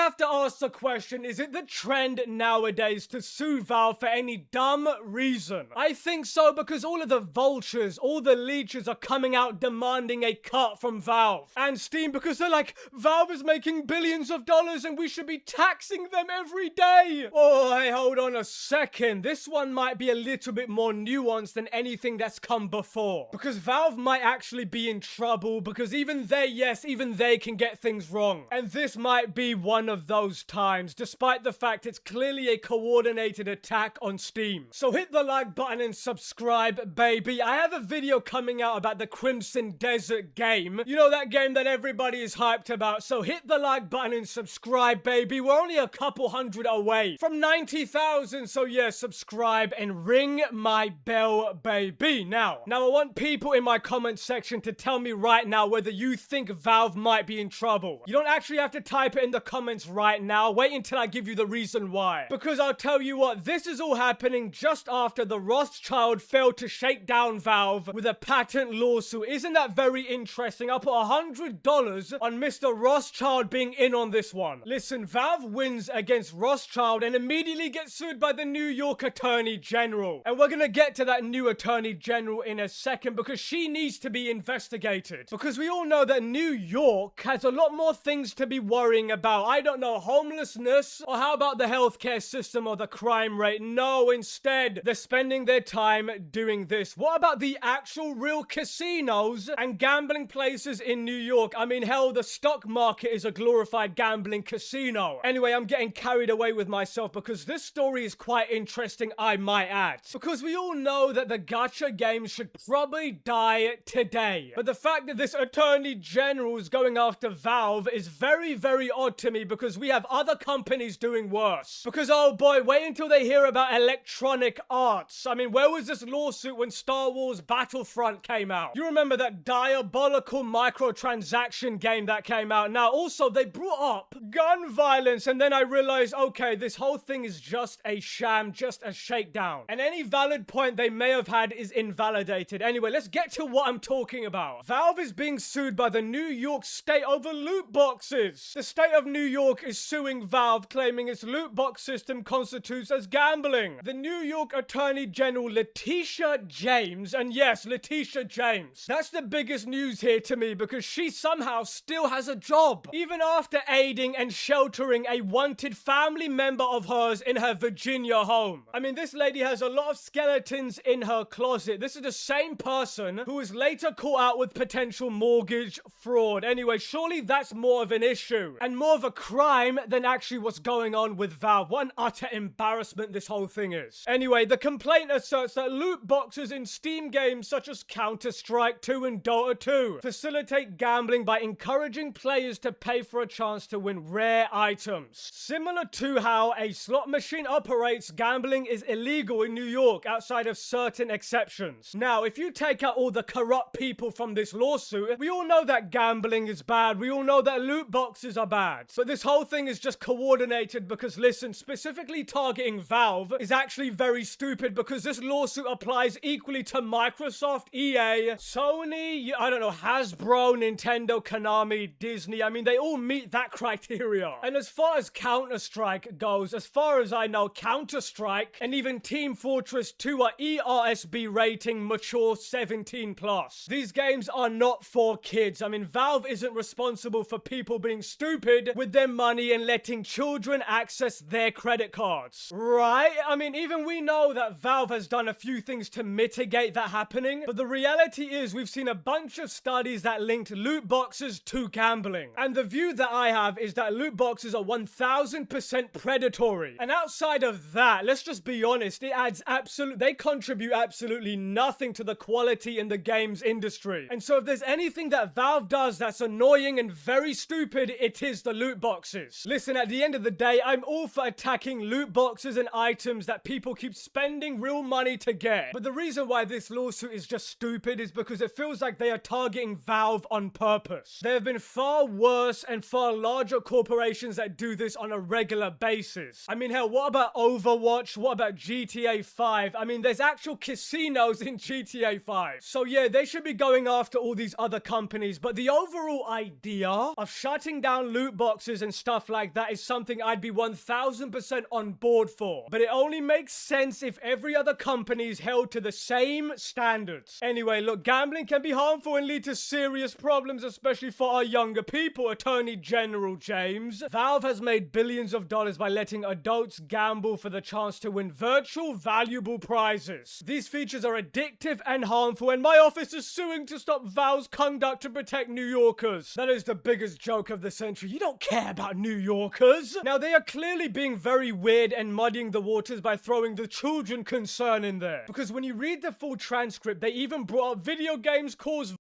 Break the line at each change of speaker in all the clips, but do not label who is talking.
have to ask the question, is it the trend nowadays to sue Valve for any dumb reason? I think so, because all of the vultures, all the leeches are coming out demanding a cut from Valve and Steam, because they're like, Valve is making billions of dollars and we should be taxing them every day. Oh, hey, hold on a second. This one might be a little bit more nuanced than anything that's come before, because Valve might actually be in trouble, because even they, yes, even they can get things wrong. And this might be one of those times, despite the fact it's clearly a coordinated attack on Steam. So hit the like button and subscribe, baby. I have a video coming out about the Crimson Desert game. You know, that game that everybody is hyped about. So hit the like button and subscribe, baby. We're only a couple hundred away from 90,000. So yeah, subscribe and ring my bell, baby. Now I want people in my comment section to tell me right now whether you think Valve might be in trouble. You don't actually have to type it in the comments right now. Wait until I give you the reason why. Because I'll tell you what, this is all happening just after the Rothschild failed to shake down Valve with a patent lawsuit. Isn't that very interesting? I'll put $100 on Mr. Rothschild being in on this one. Listen, Valve wins against Rothschild and immediately gets sued by the New York Attorney General. And we're gonna get to that new Attorney General in a second, because she needs to be investigated. Because we all know that New York has a lot more things to be worrying about. I don't know, homelessness, or how about the healthcare system or the crime rate? No, instead, they're spending their time doing this. What about the actual real casinos and gambling places in New York? I mean, hell, the stock market is a glorified gambling casino. Anyway, I'm getting carried away with myself, because this story is quite interesting, I might add. Because we all know that the gacha games should probably die today. But the fact that this Attorney General is going after Valve is very, very odd to me, because we have other companies doing worse. Because, oh boy, wait until they hear about Electronic Arts. I mean, where was this lawsuit when Star Wars Battlefront came out? You remember that diabolical microtransaction game that came out? Now, also, they brought up gun violence, and then I realized, okay, this whole thing is just a sham, just a shakedown. And any valid point they may have had is invalidated. Anyway, let's get to what I'm talking about. Valve is being sued by the New York State over loot boxes. The state of New York is suing Valve, claiming its loot box system constitutes as gambling. The New York Attorney General Letitia James, and yes, Letitia James, that's the biggest news here to me, because she somehow still has a job, even after aiding and sheltering a wanted family member of hers in her Virginia home. I mean, this lady has a lot of skeletons in her closet. This is the same person who was later caught out with potential mortgage fraud. Anyway, surely that's more of an issue and more of a crime than actually what's going on with Valve. What an utter embarrassment this whole thing is. Anyway, the complaint asserts that loot boxes in Steam games such as Counter-Strike 2 and Dota 2 facilitate gambling by encouraging players to pay for a chance to win rare items. Similar to how a slot machine operates, gambling is illegal in New York outside of certain exceptions. Now, if you take out all the corrupt people from this lawsuit, we all know that gambling is bad. We all know that loot boxes are bad. So this whole thing is just coordinated, because listen, specifically targeting Valve is actually very stupid, because this lawsuit applies equally to Microsoft, EA, Sony, I don't know, Hasbro, Nintendo, Konami, Disney. I mean, they all meet that criteria. And as far as Counter-Strike goes, as far as I know, Counter-Strike and even Team Fortress 2 are ERSB rating mature 17+. These games are not for kids. I mean, Valve isn't responsible for people being stupid with their money and letting children access their credit cards, right? I mean, even we know that Valve has done a few things to mitigate that happening, but the reality is we've seen a bunch of studies that linked loot boxes to gambling. And the view that I have is that loot boxes are 1000% predatory. And outside of that, let's just be honest, they contribute absolutely nothing to the quality in the games industry. And so if there's anything that Valve does that's annoying and very stupid, it is the loot boxes. Listen, at the end of the day, I'm all for attacking loot boxes and items that people keep spending real money to get. But the reason why this lawsuit is just stupid is because it feels like they are targeting Valve on purpose. There have been far worse and far larger corporations that do this on a regular basis. I mean, hell, what about Overwatch? What about GTA 5? I mean, there's actual casinos in GTA 5. So yeah, they should be going after all these other companies, but the overall idea of shutting down loot boxes and and stuff like that is something I'd be 1000% on board for. But it only makes sense if every other company is held to the same standards. Anyway, look, gambling can be harmful and lead to serious problems, especially for our younger people, Attorney General James. Valve has made billions of dollars by letting adults gamble for the chance to win virtual valuable prizes. These features are addictive and harmful, and my office is suing to stop Valve's conduct to protect New Yorkers. That is the biggest joke of the century. You don't care about New Yorkers. Now, they are clearly being very weird and muddying the waters by throwing the children concern in there. Because when you read the full transcript, they even brought up video games cause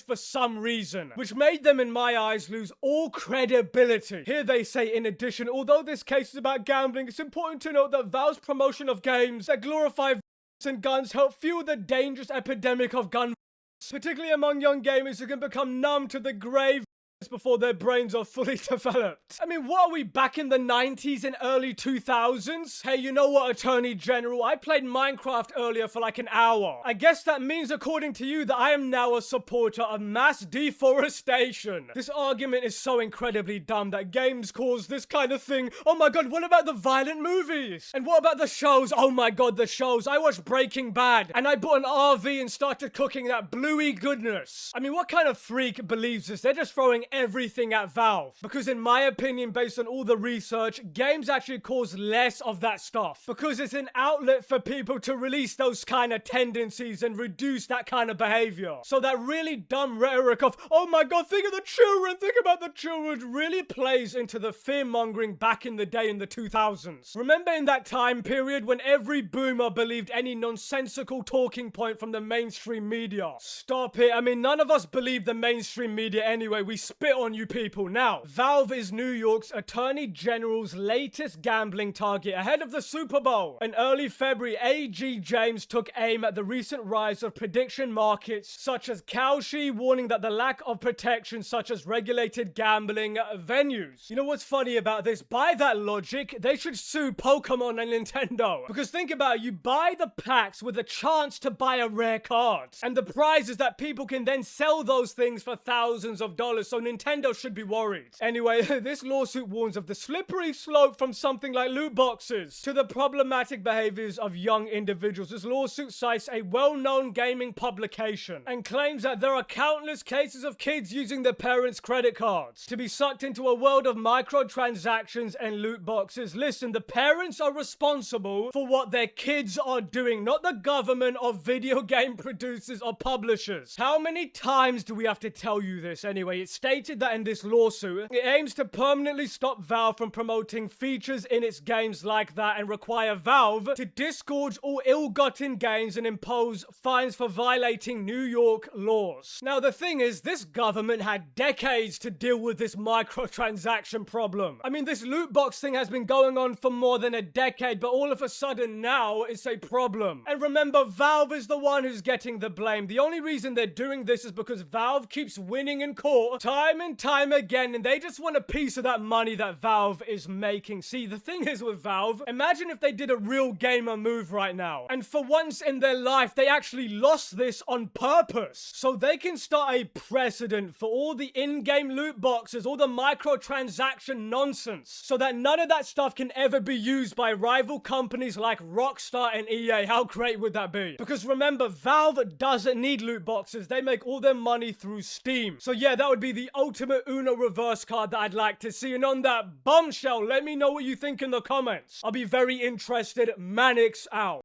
for some reason, which made them, in my eyes, lose all credibility. Here they say, in addition, although this case is about gambling, it's important to note that Valve's promotion of games that glorify and guns help fuel the dangerous epidemic of gun particularly among young gamers who can become numb to the grave before their brains are fully developed. I mean, what are we, back in the 90s and early 2000s? Hey, you know what, Attorney General? I played Minecraft earlier for like an hour. I guess that means, according to you, that I am now a supporter of mass deforestation. This argument is so incredibly dumb that games cause this kind of thing. Oh my god, what about the violent movies? And what about the shows? Oh my god, the shows. I watched Breaking Bad, and I bought an RV and started cooking that bluey goodness. I mean, what kind of freak believes this? They're just throwing everything at Valve. Because in my opinion, based on all the research, games actually cause less of that stuff. Because it's an outlet for people to release those kind of tendencies and reduce that kind of behavior. So that really dumb rhetoric of, oh my god, think of the children, think about the children, really plays into the fear-mongering back in the day in the 2000s. Remember in that time period when every boomer believed any nonsensical talking point from the mainstream media? Stop it. I mean, none of us believe the mainstream media anyway. We spit on you people. Now, Valve is New York's Attorney General's latest gambling target ahead of the Super Bowl. In early February, AG James took aim at the recent rise of prediction markets such as Kalshi, warning that the lack of protection such as regulated gambling venues. You know what's funny about this? By that logic, they should sue Pokemon and Nintendo. Because think about it, you buy the packs with a chance to buy a rare card. And the prize is that people can then sell those things for thousands of dollars, so Nintendo should be worried. Anyway, this lawsuit warns of the slippery slope from something like loot boxes to the problematic behaviors of young individuals. This lawsuit cites a well-known gaming publication and claims that there are countless cases of kids using their parents' credit cards to be sucked into a world of microtransactions and loot boxes. Listen, the parents are responsible for what their kids are doing, not the government or video game producers or publishers. How many times do we have to tell you this anyway? It's stated that in this lawsuit, it aims to permanently stop Valve from promoting features in its games like that and require Valve to disgorge all ill-gotten gains and impose fines for violating New York laws. Now, the thing is, this government had decades to deal with this microtransaction problem. I mean, this loot box thing has been going on for more than a decade, but all of a sudden now it's a problem. And remember, Valve is the one who's getting the blame. The only reason they're doing this is because Valve keeps winning in court time and time again, and they just want a piece of that money that Valve is making. See, the thing is with Valve, imagine if they did a real gamer move right now, and for once in their life, they actually lost this on purpose, so they can start a precedent for all the in-game loot boxes, all the microtransaction nonsense, so that none of that stuff can ever be used by rival companies like Rockstar and EA. How great would that be? Because remember, Valve doesn't need loot boxes. They make all their money through Steam. So yeah, that would be the ultimate Uno reverse card that I'd like to see. And on that bombshell, let me know what you think in the comments. I'll be very interested. Manix out.